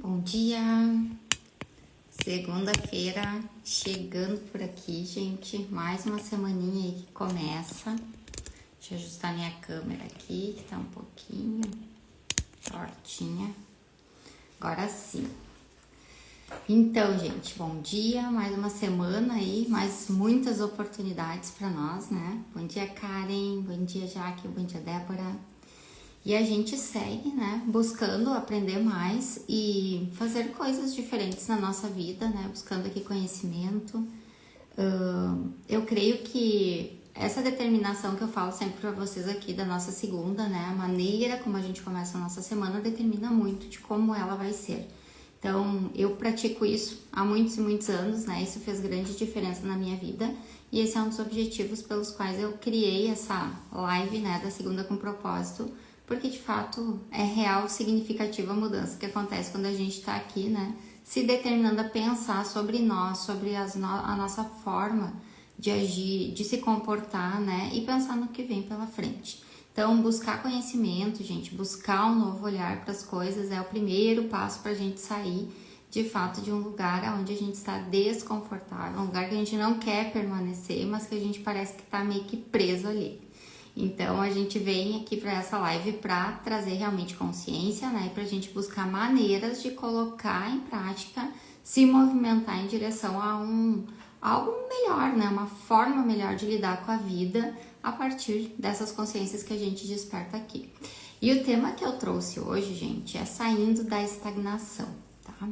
Bom dia! Segunda-feira chegando por aqui, gente. Mais uma semaninha aí que começa. Deixa eu ajustar minha câmera aqui, que tá um pouquinho tortinha. Agora sim. Então, gente, bom dia. Mais uma semana aí, mais muitas oportunidades para nós, né? Bom dia, Karen. Bom dia, Jaque. Bom dia, Débora. E a gente segue, né, buscando aprender mais e fazer coisas diferentes na nossa vida, né, buscando aqui conhecimento. Eu creio que essa determinação que eu falo sempre para vocês aqui da nossa segunda, né, a maneira como a gente começa a nossa semana determina muito de como ela vai ser. Então, eu pratico isso há muitos e muitos anos, né, isso fez grande diferença na minha vida e esse é um dos objetivos pelos quais eu criei essa live, né, da segunda com propósito, porque de fato é real, significativa a mudança que acontece quando a gente está aqui, né? Se determinando a pensar sobre nós, sobre a nossa forma de agir, de se comportar, né? E pensar no que vem pela frente. Então, buscar conhecimento, gente, buscar um novo olhar para as coisas é o primeiro passo para a gente sair, de fato, de um lugar onde a gente está desconfortável, um lugar que a gente não quer permanecer, mas que a gente parece que está meio que preso ali. Então, a gente vem aqui para essa live para trazer realmente consciência, né? Para a gente buscar maneiras de colocar em prática, se movimentar em direção a algo melhor, né? Uma forma melhor de lidar com a vida a partir dessas consciências que a gente desperta aqui. E o tema que eu trouxe hoje, gente, é saindo da estagnação, tá?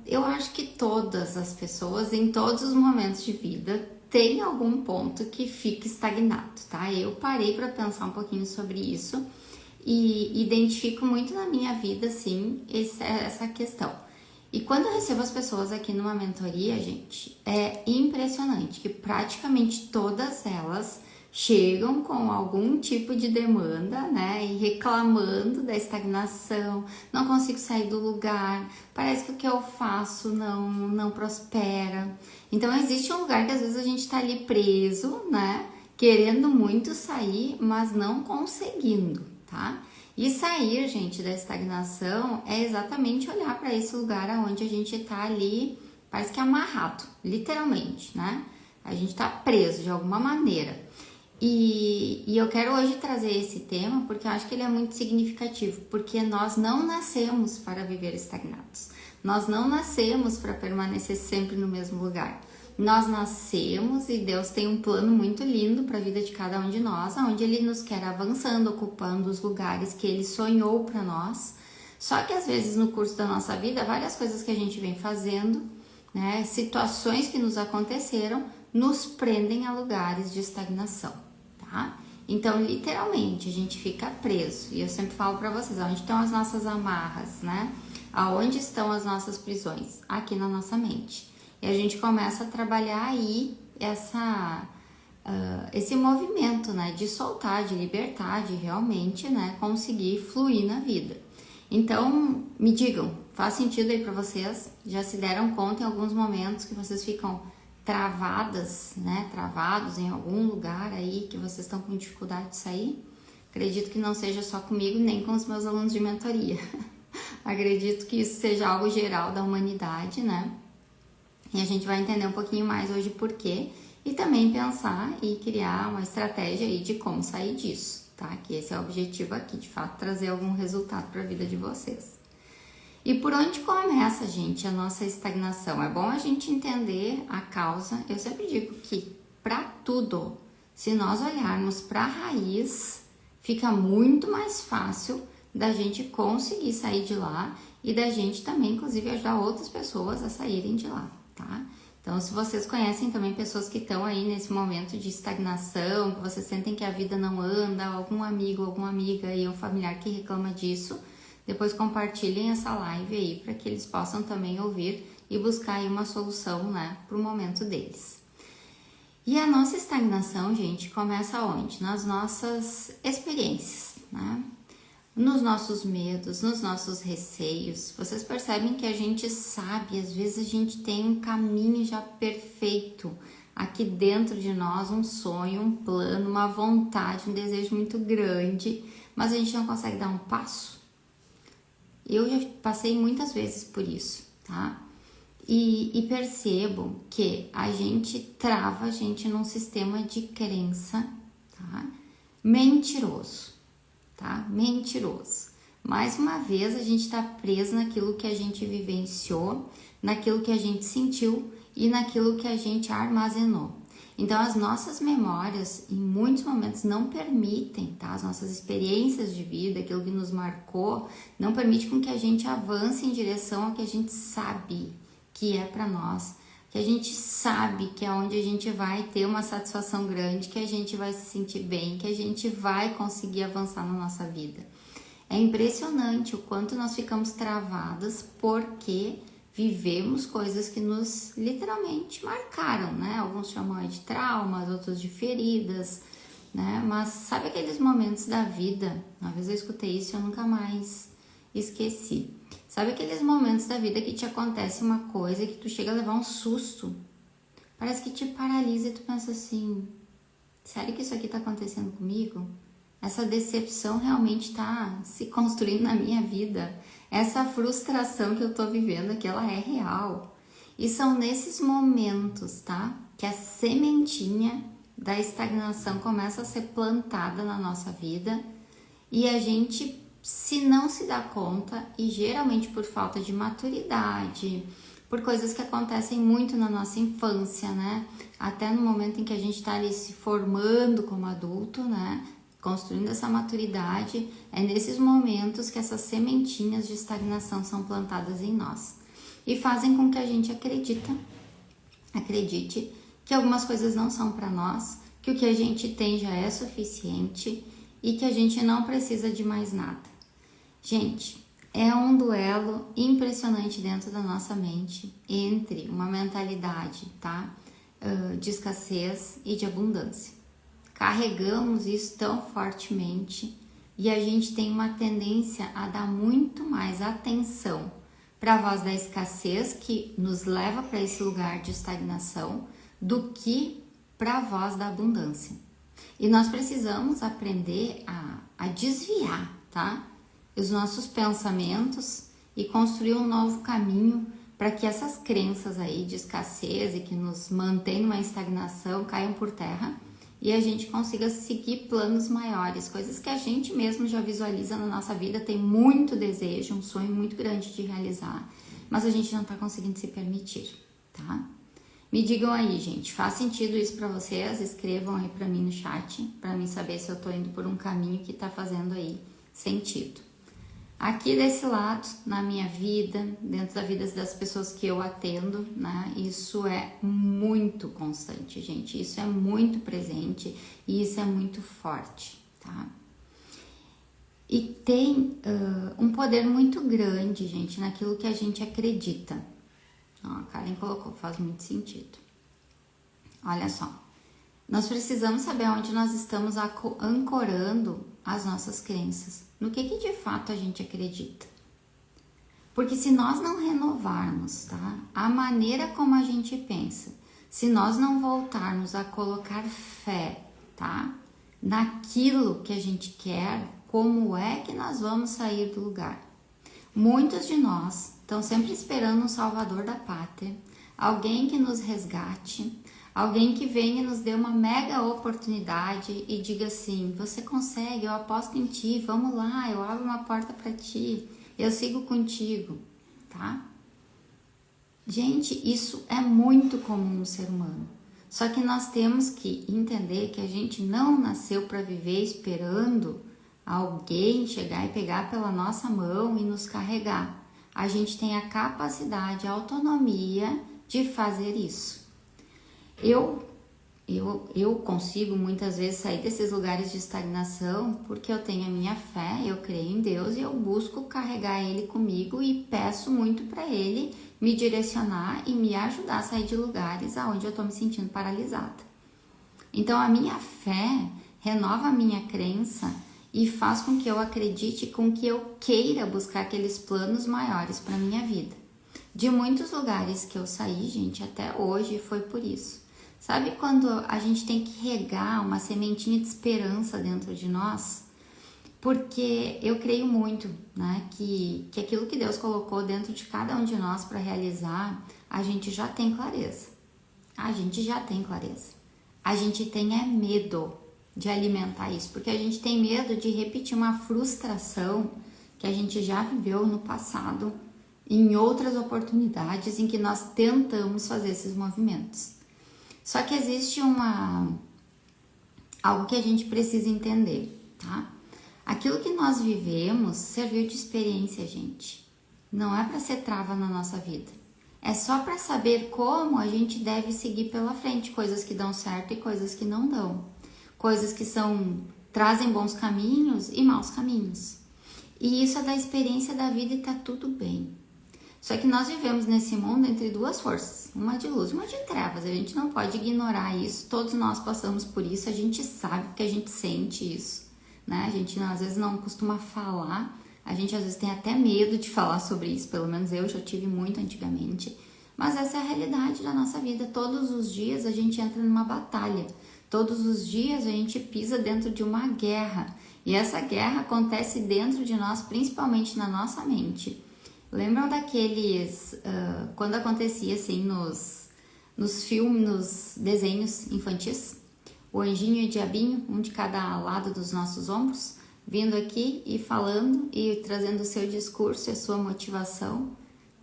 Eu acho que todas as pessoas, em todos os momentos de vida, tem algum ponto que fica estagnado, tá? Eu parei para pensar um pouquinho sobre isso e identifico muito na minha vida, assim, essa questão. E quando eu recebo as pessoas aqui numa mentoria, gente, é impressionante que praticamente todas elas chegam com algum tipo de demanda, né, e reclamando da estagnação, não consigo sair do lugar, parece que o que eu faço não prospera. Então existe um lugar que às vezes a gente tá ali preso, né, querendo muito sair, mas não conseguindo, tá? E sair, gente, da estagnação é exatamente olhar para esse lugar onde a gente tá ali, parece que amarrado, literalmente, né? A gente tá preso de alguma maneira. E eu quero hoje trazer esse tema porque eu acho que ele é muito significativo, porque nós não nascemos para viver estagnados, nós não nascemos para permanecer sempre no mesmo lugar. Nós nascemos e Deus tem um plano muito lindo para a vida de cada um de nós, onde Ele nos quer avançando, ocupando os lugares que Ele sonhou para nós. Só que às vezes no curso da nossa vida, várias coisas que a gente vem fazendo, né, situações que nos aconteceram, nos prendem a lugares de estagnação. Tá? Então, literalmente, a gente fica preso. E eu sempre falo para vocês, onde estão as nossas amarras, né? Aonde estão as nossas prisões? Aqui na nossa mente. E a gente começa a trabalhar aí esse movimento, né? De soltar, de libertar, de realmente, né? Conseguir fluir na vida. Então, me digam, faz sentido aí para vocês? Já se deram conta em alguns momentos que vocês ficam travadas, né, travados em algum lugar aí que vocês estão com dificuldade de sair? Acredito que não seja só comigo, nem com os meus alunos de mentoria. Acredito que isso seja algo geral da humanidade, né? E a gente vai entender um pouquinho mais hoje por quê e também pensar e criar uma estratégia aí de como sair disso, tá? Que esse é o objetivo aqui, de fato, trazer algum resultado para a vida de vocês. E por onde começa, gente, a nossa estagnação? É bom a gente entender a causa. Eu sempre digo que para tudo, se nós olharmos para a raiz, fica muito mais fácil da gente conseguir sair de lá e da gente também, inclusive, ajudar outras pessoas a saírem de lá, tá? Então, se vocês conhecem também pessoas que estão aí nesse momento de estagnação, que vocês sentem que a vida não anda, algum amigo, alguma amiga aí, ou familiar que reclama disso, depois compartilhem essa live aí para que eles possam também ouvir e buscar aí uma solução, né, para o momento deles. E a nossa estagnação, gente, começa onde? Nas nossas experiências, né? Nos nossos medos, nos nossos receios. Vocês percebem que a gente sabe, às vezes a gente tem um caminho já perfeito aqui dentro de nós, um sonho, um plano, uma vontade, um desejo muito grande, mas a gente não consegue dar um passo. Eu já passei muitas vezes por isso, tá? E percebo que a gente trava a gente num sistema de crença, tá? Mentiroso, tá? Mentiroso. Mais uma vez a gente tá preso naquilo que a gente vivenciou, naquilo que a gente sentiu e naquilo que a gente armazenou. Então as nossas memórias em muitos momentos não permitem, tá? As nossas experiências de vida, aquilo que nos marcou, não permite com que a gente avance em direção ao que a gente sabe que é para nós, que a gente sabe que é onde a gente vai ter uma satisfação grande, que a gente vai se sentir bem, que a gente vai conseguir avançar na nossa vida. É impressionante o quanto nós ficamos travadas porque vivemos coisas que nos literalmente marcaram, né? Alguns chamam de traumas, outros de feridas, né? Mas sabe aqueles momentos da vida? Uma vez eu escutei isso e eu nunca mais esqueci. Sabe aqueles momentos da vida que te acontece uma coisa que tu chega a levar um susto? Parece que te paralisa e tu pensa assim, sério que isso aqui tá acontecendo comigo? Essa decepção realmente tá se construindo na minha vida? Essa frustração que eu tô vivendo aqui, ela é real. E são nesses momentos, tá? Que a sementinha da estagnação começa a ser plantada na nossa vida e a gente, se não se dá conta, e geralmente por falta de maturidade, por coisas que acontecem muito na nossa infância, né? Até no momento em que a gente tá ali se formando como adulto, né? Construindo essa maturidade, é nesses momentos que essas sementinhas de estagnação são plantadas em nós e fazem com que a gente acredite que algumas coisas não são para nós, que o que a gente tem já é suficiente e que a gente não precisa de mais nada. Gente, é um duelo impressionante dentro da nossa mente entre uma mentalidade, tá? De escassez e de abundância. Carregamos isso tão fortemente e a gente tem uma tendência a dar muito mais atenção para a voz da escassez, que nos leva para esse lugar de estagnação, do que para a voz da abundância. E nós precisamos aprender a desviar, tá? Os nossos pensamentos e construir um novo caminho para que essas crenças aí de escassez e que nos mantêm numa estagnação caiam por terra e a gente consiga seguir planos maiores, coisas que a gente mesmo já visualiza na nossa vida, tem muito desejo, um sonho muito grande de realizar, mas a gente não tá conseguindo se permitir, tá? Me digam aí, gente, faz sentido isso pra vocês? Escrevam aí pra mim no chat, pra mim saber se eu tô indo por um caminho que tá fazendo aí sentido. Aqui desse lado, na minha vida, dentro da vida das pessoas que eu atendo, né? Isso é muito constante, gente. Isso é muito presente e isso é muito forte, tá? E tem um poder muito grande, gente, naquilo que a gente acredita. Ó, a Karen colocou, faz muito sentido. Olha só, nós precisamos saber onde nós estamos ancorando as nossas crenças. No que de fato a gente acredita. Porque se nós não renovarmos, tá? A maneira como a gente pensa, se nós não voltarmos a colocar fé, tá? Naquilo que a gente quer, como é que nós vamos sair do lugar? Muitos de nós estão sempre esperando um salvador da pátria, alguém que nos resgate, alguém que venha e nos dê uma mega oportunidade e diga assim, você consegue, eu aposto em ti, vamos lá, eu abro uma porta para ti, eu sigo contigo, tá? Gente, isso é muito comum no ser humano. Só que nós temos que entender que a gente não nasceu para viver esperando alguém chegar e pegar pela nossa mão e nos carregar. A gente tem a capacidade, a autonomia de fazer isso. Eu consigo muitas vezes sair desses lugares de estagnação porque eu tenho a minha fé, eu creio em Deus e eu busco carregar Ele comigo e peço muito para Ele me direcionar e me ajudar a sair de lugares onde eu estou me sentindo paralisada. Então a minha fé renova a minha crença e faz com que eu acredite, com que eu queira buscar aqueles planos maiores para minha vida. De muitos lugares que eu saí, gente, até hoje foi por isso. Sabe quando a gente tem que regar uma sementinha de esperança dentro de nós? Porque eu creio muito, né, que aquilo que Deus colocou dentro de cada um de nós para realizar, a gente já tem clareza. A gente já tem clareza. A gente tem medo de alimentar isso, porque a gente tem medo de repetir uma frustração que a gente já viveu no passado, em outras oportunidades em que nós tentamos fazer esses movimentos. Só que existe algo que a gente precisa entender, tá? Aquilo que nós vivemos serviu de experiência, gente. Não é para ser trava na nossa vida. É só para saber como a gente deve seguir pela frente, coisas que dão certo e coisas que não dão. Coisas que trazem bons caminhos e maus caminhos. E isso é da experiência da vida e tá tudo bem. Só que nós vivemos nesse mundo entre duas forças, uma de luz e uma de trevas. A gente não pode ignorar isso, todos nós passamos por isso, a gente sabe porque a gente sente isso, né? A gente às vezes não costuma falar, a gente às vezes tem até medo de falar sobre isso, pelo menos eu já tive muito antigamente. Mas essa é a realidade da nossa vida, todos os dias a gente entra numa batalha, todos os dias a gente pisa dentro de uma guerra. E essa guerra acontece dentro de nós, principalmente na nossa mente. Lembram daqueles, quando acontecia assim nos filmes, nos desenhos infantis? O anjinho e o diabinho, um de cada lado dos nossos ombros, vindo aqui e falando e trazendo o seu discurso e a sua motivação,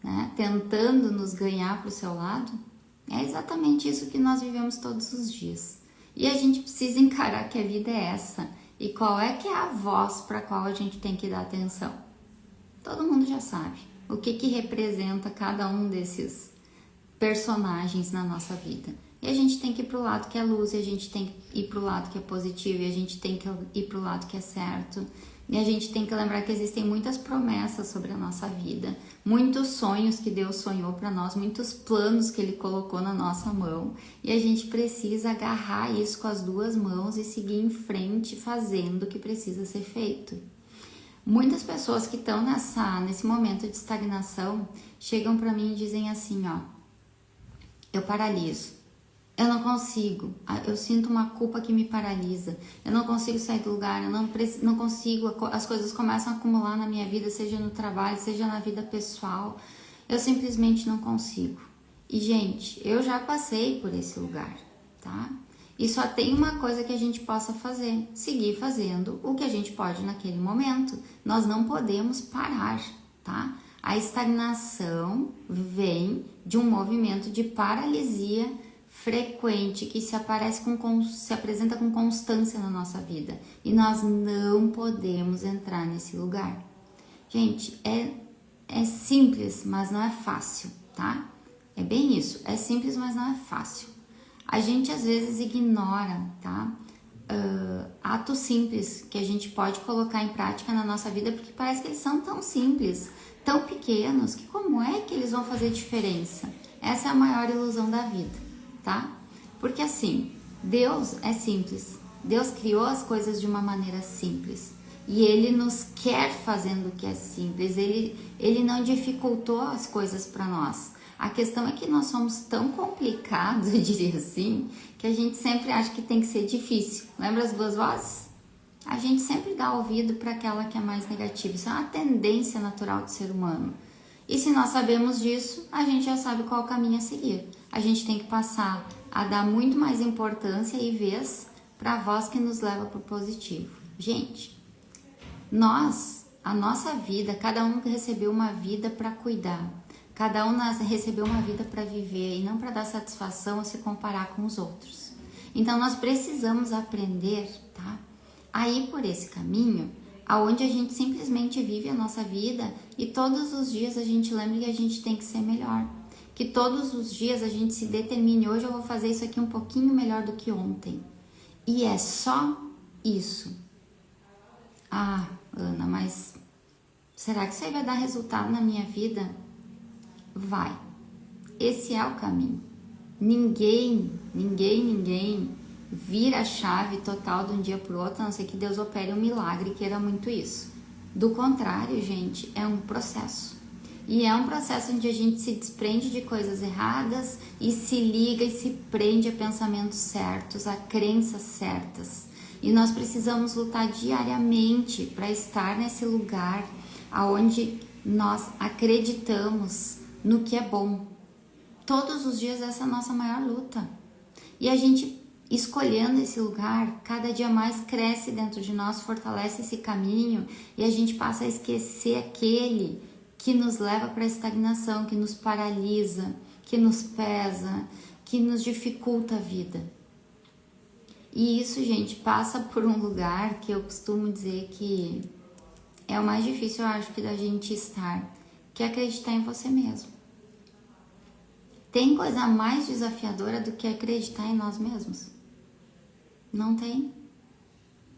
né? Tentando nos ganhar para o seu lado. É exatamente isso que nós vivemos todos os dias. E a gente precisa encarar que a vida é essa. E qual é que é a voz para a qual a gente tem que dar atenção? Todo mundo já sabe o que representa cada um desses personagens na nossa vida. E a gente tem que ir para o lado que é luz, e a gente tem que ir para o lado que é positivo, e a gente tem que ir para o lado que é certo. E a gente tem que lembrar que existem muitas promessas sobre a nossa vida, muitos sonhos que Deus sonhou para nós, muitos planos que Ele colocou na nossa mão. E a gente precisa agarrar isso com as duas mãos e seguir em frente fazendo o que precisa ser feito. Muitas pessoas que estão nesse momento de estagnação chegam para mim e dizem assim, ó, eu paraliso, eu não consigo, eu sinto uma culpa que me paralisa, eu não consigo sair do lugar, eu não consigo, as coisas começam a acumular na minha vida, seja no trabalho, seja na vida pessoal, eu simplesmente não consigo. E gente, eu já passei por esse lugar, tá? E só tem uma coisa que a gente possa fazer, seguir fazendo o que a gente pode naquele momento. Nós não podemos parar, tá? A estagnação vem de um movimento de paralisia frequente que se apresenta com constância na nossa vida. E nós não podemos entrar nesse lugar. Gente, é simples, mas não é fácil, tá? É bem isso, é simples, mas não é fácil. A gente às vezes ignora, tá? Atos simples que a gente pode colocar em prática na nossa vida, porque parece que eles são tão simples, tão pequenos, que como é que eles vão fazer diferença? Essa é a maior ilusão da vida, tá? Porque assim, Deus é simples, Deus criou as coisas de uma maneira simples e Ele nos quer fazendo o que é simples, Ele não dificultou as coisas para nós. A questão é que nós somos tão complicados, eu diria assim, que a gente sempre acha que tem que ser difícil. Lembra as duas vozes? A gente sempre dá ouvido para aquela que é mais negativa. Isso é uma tendência natural do ser humano. E se nós sabemos disso, a gente já sabe qual o caminho a seguir. A gente tem que passar a dar muito mais importância e vez para a voz que nos leva para o positivo. Gente, a nossa vida, cada um recebeu uma vida para cuidar. Cada um recebeu uma vida para viver e não para dar satisfação ou se comparar com os outros. Então, nós precisamos aprender, tá? A ir por esse caminho, aonde a gente simplesmente vive a nossa vida e todos os dias a gente lembra que a gente tem que ser melhor. Que todos os dias a gente se determine, hoje eu vou fazer isso aqui um pouquinho melhor do que ontem. E é só isso. Ah, Ana, mas será que isso aí vai dar resultado na minha vida? Vai. Esse é o caminho. Ninguém vira a chave total de um dia para o outro, a não ser que Deus opere um milagre e queira muito isso. Do contrário, gente, é um processo. E é um processo onde a gente se desprende de coisas erradas e se liga e se prende a pensamentos certos, a crenças certas. E nós precisamos lutar diariamente para estar nesse lugar aonde nós acreditamos no que é bom. Todos os dias essa é a nossa maior luta. E a gente, escolhendo esse lugar, cada dia mais cresce dentro de nós, fortalece esse caminho e a gente passa a esquecer aquele que nos leva para a estagnação, que nos paralisa, que nos pesa, que nos dificulta a vida. E isso, gente, passa por um lugar que eu costumo dizer que é o mais difícil, eu acho, que da gente estar, que é acreditar em você mesmo. Tem coisa mais desafiadora do que acreditar em nós mesmos? Não tem.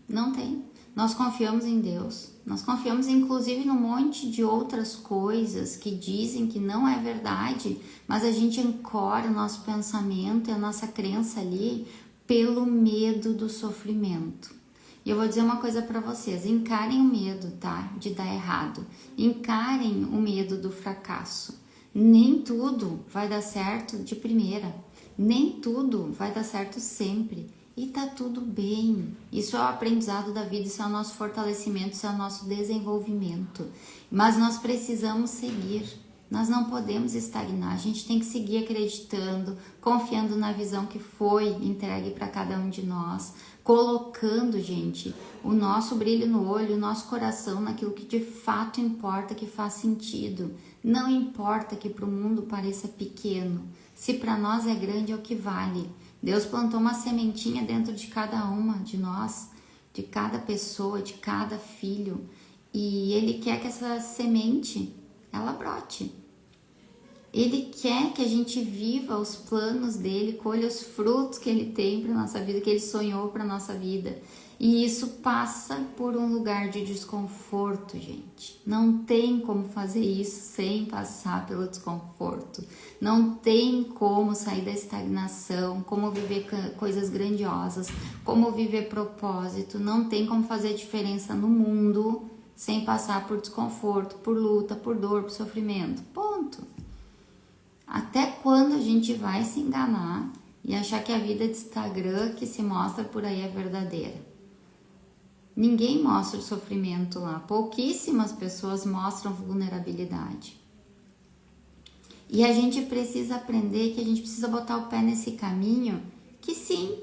Não tem. Nós confiamos em Deus. Nós confiamos inclusive num monte de outras coisas que dizem que não é verdade, mas a gente ancora o nosso pensamento e a nossa crença ali pelo medo do sofrimento. E eu vou dizer uma coisa para vocês, encarem o medo, tá? De dar errado. Encarem o medo do fracasso. Nem tudo vai dar certo de primeira. Nem tudo vai dar certo sempre. E tá tudo bem. Isso é o aprendizado da vida, isso é o nosso fortalecimento, isso é o nosso desenvolvimento. Mas nós precisamos seguir. Nós não podemos estagnar. A gente tem que seguir acreditando, confiando na visão que foi entregue para cada um de nós, colocando, gente, o nosso brilho no olho, o nosso coração naquilo que de fato importa, que faz sentido. Não importa que para o mundo pareça pequeno. Se para nós é grande, é o que vale. Deus plantou uma sementinha dentro de cada uma de nós, de cada pessoa, de cada filho. E Ele quer que essa semente, ela brote. Ele quer que a gente viva os planos dele, colha os frutos que ele tem para nossa vida, que ele sonhou para nossa vida. E isso passa por um lugar de desconforto, gente. Não tem como fazer isso sem passar pelo desconforto. Não tem como sair da estagnação, como viver coisas grandiosas, como viver propósito. Não tem como fazer diferença no mundo sem passar por desconforto, por luta, por dor, por sofrimento. Ponto. Até quando a gente vai se enganar e achar que a vida de Instagram que se mostra por aí é verdadeira? Ninguém mostra o sofrimento lá. Pouquíssimas pessoas mostram vulnerabilidade. E a gente precisa aprender que a gente precisa botar o pé nesse caminho que sim,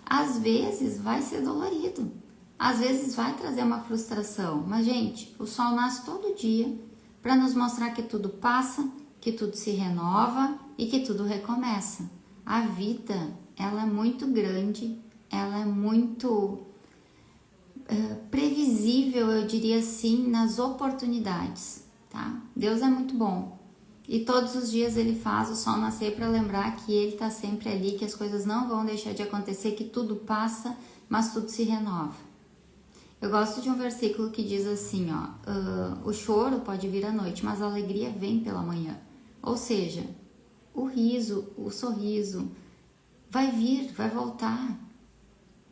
às vezes vai ser dolorido. Às vezes vai trazer uma frustração. Mas, gente, o sol nasce todo dia para nos mostrar que tudo passa, que tudo se renova e que tudo recomeça. A vida, ela é muito grande, ela é muito previsível, eu diria assim, nas oportunidades, tá? Deus é muito bom e todos os dias Ele faz o sol nascer para lembrar que Ele está sempre ali, que as coisas não vão deixar de acontecer, que tudo passa, mas tudo se renova. Eu gosto de um versículo que diz assim, ó, o choro pode vir à noite, mas a alegria vem pela manhã. Ou seja, o riso, o sorriso vai vir, vai voltar.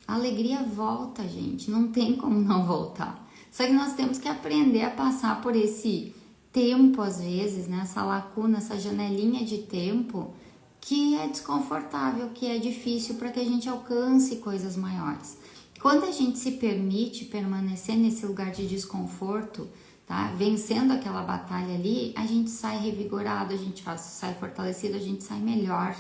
A alegria volta, gente, não tem como não voltar. Só que nós temos que aprender a passar por esse tempo, às vezes, né? Essa lacuna, essa janelinha de tempo que é desconfortável, que é difícil para que a gente alcance coisas maiores. Quando a gente se permite permanecer nesse lugar de desconforto, tá? Vencendo aquela batalha ali, a gente sai revigorado, a gente sai fortalecido, a gente sai melhor.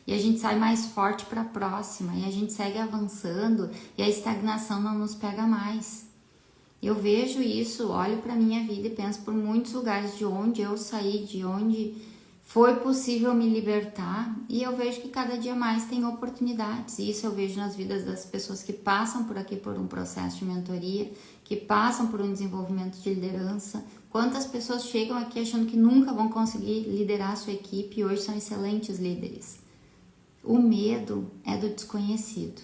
E a gente sai mais forte para a próxima, e a gente segue avançando, e a estagnação não nos pega mais. Eu vejo isso, olho para a minha vida e penso por muitos lugares de onde eu saí, de onde foi possível me libertar, e eu vejo que cada dia mais tem oportunidades. E isso eu vejo nas vidas das pessoas que passam por aqui por um processo de mentoria, que passam por um desenvolvimento de liderança. Quantas pessoas chegam aqui achando que nunca vão conseguir liderar a sua equipe e hoje são excelentes líderes. O medo é do desconhecido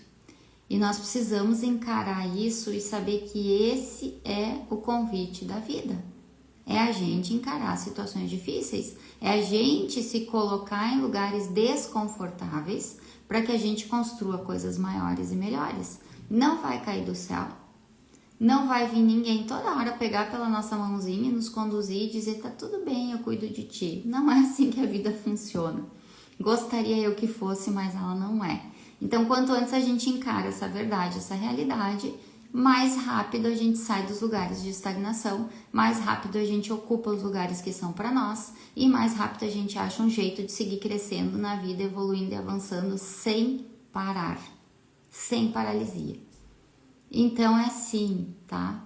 e nós precisamos encarar isso e saber que esse é o convite da vida. É a gente encarar situações difíceis, é a gente se colocar em lugares desconfortáveis para que a gente construa coisas maiores e melhores. Não vai cair do céu, não vai vir ninguém toda hora pegar pela nossa mãozinha, nos conduzir e dizer tá tudo bem, eu cuido de ti. Não é assim que a vida funciona. Gostaria eu que fosse, mas ela não é. Então, quanto antes a gente encara essa verdade, essa realidade, mais rápido a gente sai dos lugares de estagnação, mais rápido a gente ocupa os lugares que são para nós e mais rápido a gente acha um jeito de seguir crescendo na vida, evoluindo e avançando sem parar, sem paralisia. Então é assim, tá?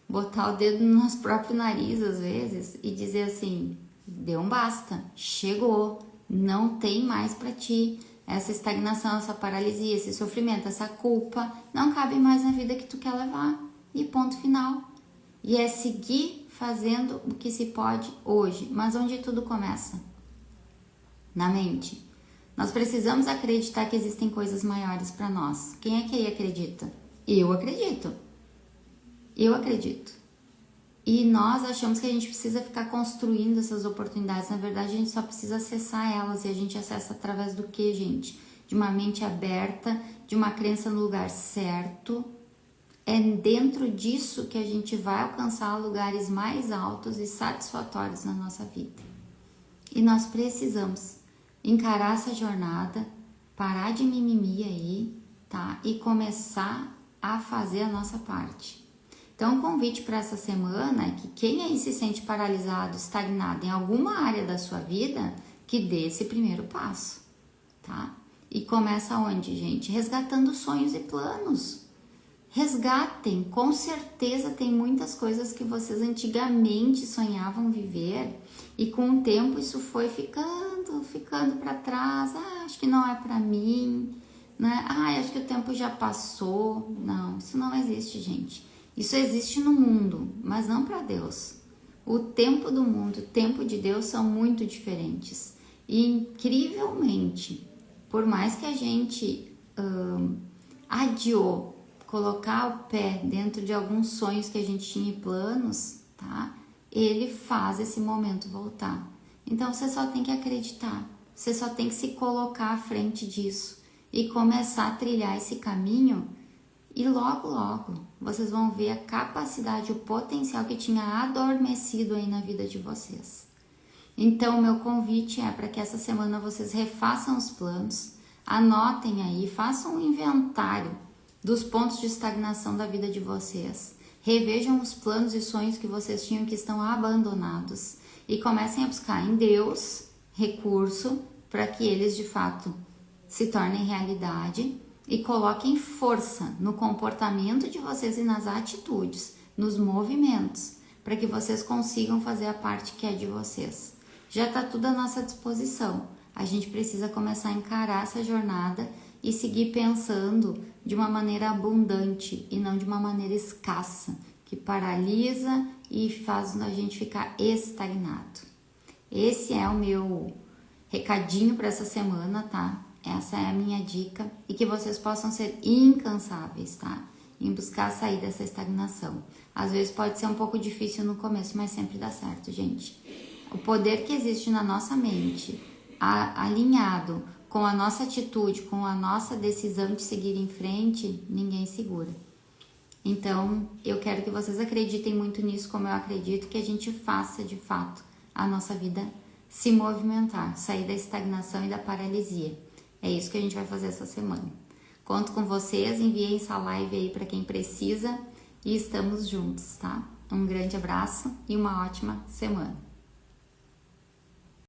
Botar o dedo no nosso próprio nariz às vezes e dizer assim, deu um basta, chegou, não tem mais para ti. Essa estagnação, essa paralisia, esse sofrimento, essa culpa não cabe mais na vida que tu quer levar. E ponto final. E é seguir fazendo o que se pode hoje. Mas onde tudo começa? Na mente. Nós precisamos acreditar que existem coisas maiores para nós. Quem é que aí acredita? Eu acredito. Eu acredito. E nós achamos que a gente precisa ficar construindo essas oportunidades. Na verdade, a gente só precisa acessar elas. E a gente acessa através do que, gente? De uma mente aberta, de uma crença no lugar certo. É dentro disso que a gente vai alcançar lugares mais altos e satisfatórios na nossa vida. E nós precisamos encarar essa jornada, parar de mimimi aí, tá? E começar a fazer a nossa parte. Então, o convite para essa semana é que quem aí se sente paralisado, estagnado em alguma área da sua vida, que dê esse primeiro passo, tá? E começa onde, gente? Resgatando sonhos e planos. Resgatem, com certeza tem muitas coisas que vocês antigamente sonhavam viver e com o tempo isso foi ficando para trás. Acho que não é para mim, né? Acho que o tempo já passou. Não, isso não existe, gente. Isso existe no mundo, mas não para Deus. O tempo do mundo e o tempo de Deus são muito diferentes. E incrivelmente, por mais que a gente adiou colocar o pé dentro de alguns sonhos que a gente tinha e planos, tá? Ele faz esse momento voltar. Então você só tem que acreditar, você só tem que se colocar à frente disso e começar a trilhar esse caminho. E logo, logo, vocês vão ver a capacidade, o potencial que tinha adormecido aí na vida de vocês. Então, meu convite é para que essa semana vocês refaçam os planos, anotem aí, façam um inventário dos pontos de estagnação da vida de vocês. Revejam os planos e sonhos que vocês tinham que estão abandonados e comecem a buscar em Deus recurso para que eles, de fato, se tornem realidade. E coloquem força no comportamento de vocês e nas atitudes, nos movimentos, para que vocês consigam fazer a parte que é de vocês. Já está tudo à nossa disposição. A gente precisa começar a encarar essa jornada e seguir pensando de uma maneira abundante e não de uma maneira escassa, que paralisa e faz a gente ficar estagnado. Esse é o meu recadinho para essa semana, tá? Essa é a minha dica e que vocês possam ser incansáveis, tá? Em buscar sair dessa estagnação. Às vezes pode ser um pouco difícil no começo, mas sempre dá certo, gente. O poder que existe na nossa mente, alinhado com a nossa atitude, com a nossa decisão de seguir em frente, ninguém segura. Então, eu quero que vocês acreditem muito nisso, como eu acredito, que a gente faça, de fato, a nossa vida se movimentar, sair da estagnação e da paralisia. É isso que a gente vai fazer essa semana. Conto com vocês, enviem essa live aí para quem precisa e estamos juntos, tá? Um grande abraço e uma ótima semana.